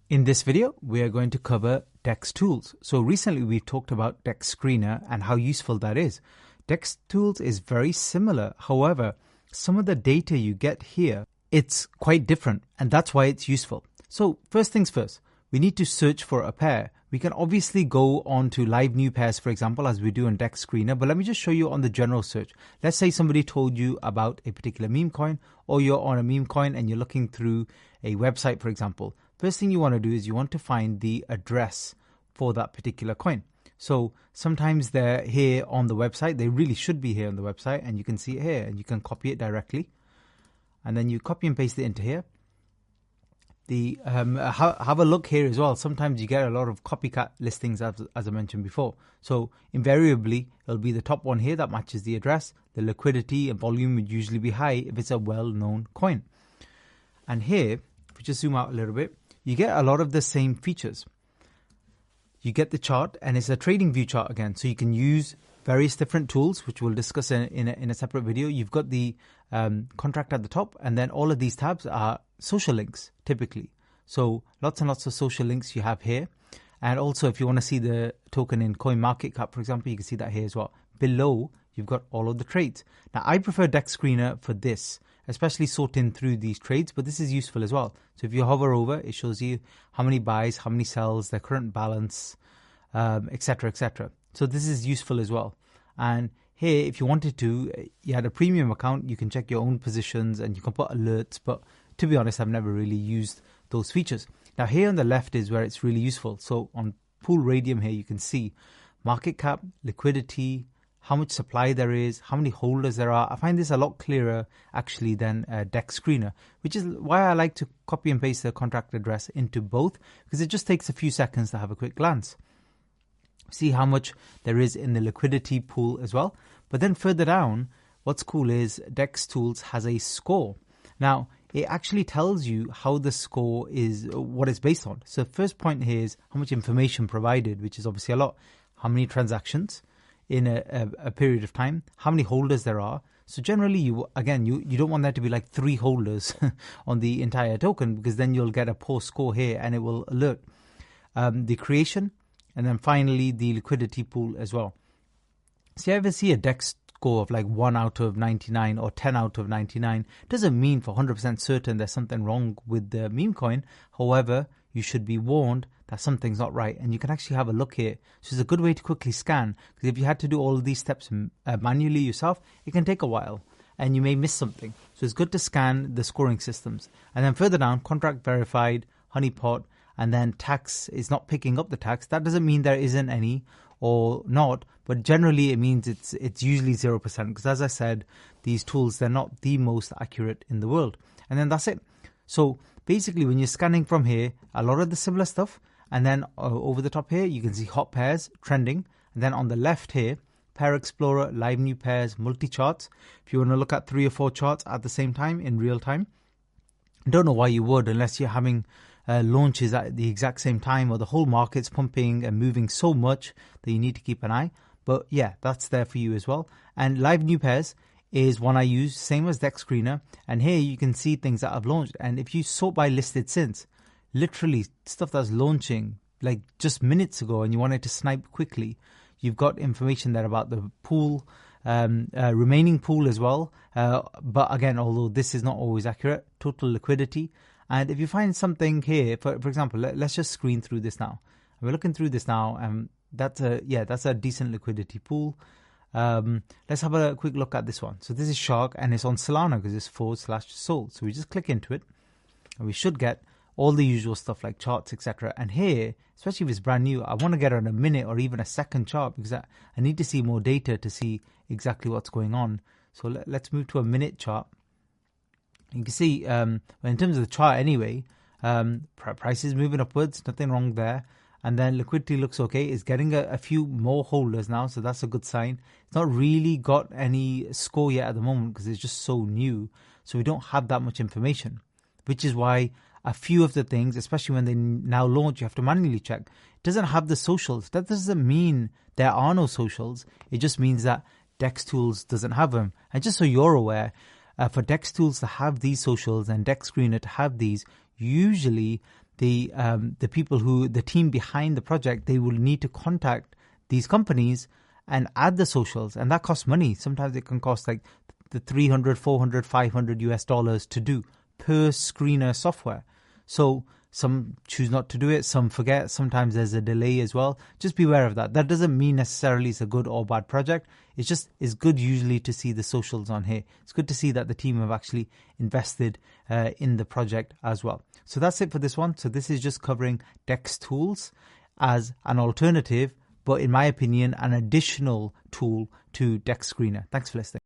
In this video, we are going to cover dextools. So recently we've talked about dexscreener and how useful that is. Dextools is very similar. However, some of the data you get here, it's quite different, and that's why it's useful. So first things first, we need to search for a pair. We can obviously go on to live new pairs, for example, as we do in dexscreener, but let me just show you on the general search. Let's say somebody told you about a particular meme coin, or you're on a meme coin and you're looking through a website, for example. First thing you want to do is you want to find the address for that particular coin. So sometimes they're here on the website. They really should be here on the website, and you can see it here, and you can copy it directly. And then you copy and paste it into here. Have a look here as well. Sometimes you get a lot of copycat listings, as I mentioned before. So invariably, it'll be the top one here that matches the address. The liquidity and volume would usually be high if it's a well-known coin. And here, if we just zoom out a little bit, you get a lot of the same features. You get the chart, and it's a trading view chart again. So you can use various different tools, which we'll discuss in a separate video. You've got the contract at the top, and then all of these tabs are social links typically. So lots and lots of social links you have here. And also, if you want to see the token in coin market cap, for example, you can see that here as well. Below, you've got all of the trades. Now, I prefer dexscreener for this, especially sorting through these trades, but this is useful as well. So if you hover over, it shows you how many buys, how many sells, their current balance, etc., etc. So this is useful as well. And here, if you wanted to, you had a premium account, you can check your own positions and you can put alerts. But to be honest, I've never really used those features. Now here on the left is where it's really useful. So on Pool Radium here, you can see market cap, liquidity, how much supply there is, how many holders there are. I find this a lot clearer actually than dexscreener, which is why I like to copy and paste the contract address into both, because it just takes a few seconds to have a quick glance. See how much there is in the liquidity pool as well. But then further down, what's cool is dextools has a score. Now, it actually tells you how the score is, what it's based on. So first point here is how much information provided, which is obviously a lot. How many transactions in a period of time, how many holders there are. So generally, you don't want there to be like 3 holders on the entire token, because then you'll get a poor score here and it will alert. The creation, and then finally the liquidity pool as well. So you ever see a dex score of like 1 out of 99 or 10 out of 99, doesn't mean for 100% certain there's something wrong with the meme coin. However, you should be warned that something's not right, and you can actually have a look here. So it's a good way to quickly scan, because if you had to do all of these steps manually yourself, it can take a while and you may miss something. So it's good to scan the scoring systems. And then further down, contract verified, honeypot, and then tax is not picking up the tax. That doesn't mean there isn't any or not, but generally it means it's usually 0%, because as I said, these tools, they're not the most accurate in the world. And then that's it. So basically, when you're scanning from here, a lot of the similar stuff, and then over the top here, you can see hot pairs, trending. And then on the left here, Pair Explorer, live new pairs, multi-charts. If you want to look at 3 or 4 charts at the same time, in real time. I don't know why you would, unless you're having launches at the exact same time, or the whole market's pumping and moving so much that you need to keep an eye. But yeah, that's there for you as well. And live new pairs is one I use, same as dexscreener. And here you can see things that I've launched. And if you sort by listed since, literally stuff that's launching like just minutes ago and you wanted to snipe quickly, you've got information there about the pool, remaining pool as well. But again, although this is not always accurate, total liquidity. And if you find something here, for example, let's just screen through this now. We're looking through this now, and that's a decent liquidity pool. Let's have a quick look at this one. So this is Shark, and it's on Solana because it's /sold. So we just click into it, and we should get all the usual stuff like charts, etc. And here, especially if it's brand new, I want to get on a minute or even a second chart, because I need to see more data to see exactly what's going on. So let's move to a minute chart. You can see, in terms of the chart anyway, price is moving upwards, nothing wrong there. And then liquidity looks okay. It's getting a few more holders now, so that's a good sign. It's not really got any score yet at the moment because it's just so new. So we don't have that much information, which is why a few of the things, especially when they now launch, you have to manually check. It doesn't have the socials. That doesn't mean there are no socials. It just means that dextools doesn't have them. And just so you're aware, for dextools to have these socials and dexscreener to have these, usually the people the team behind the project, they will need to contact these companies and add the socials, and that costs money. Sometimes it can cost like the $300, $400, $500 to do per screener software. So some choose not to do it, some forget, sometimes there's a delay as well. Just be aware of that. That doesn't mean necessarily it's a good or bad project. It's good usually to see the socials on here. It's good to see that the team have actually invested in the project as well. So that's it for this one. So this is just covering dextools as an alternative, but in my opinion, an additional tool to Dex Screener. Thanks for listening.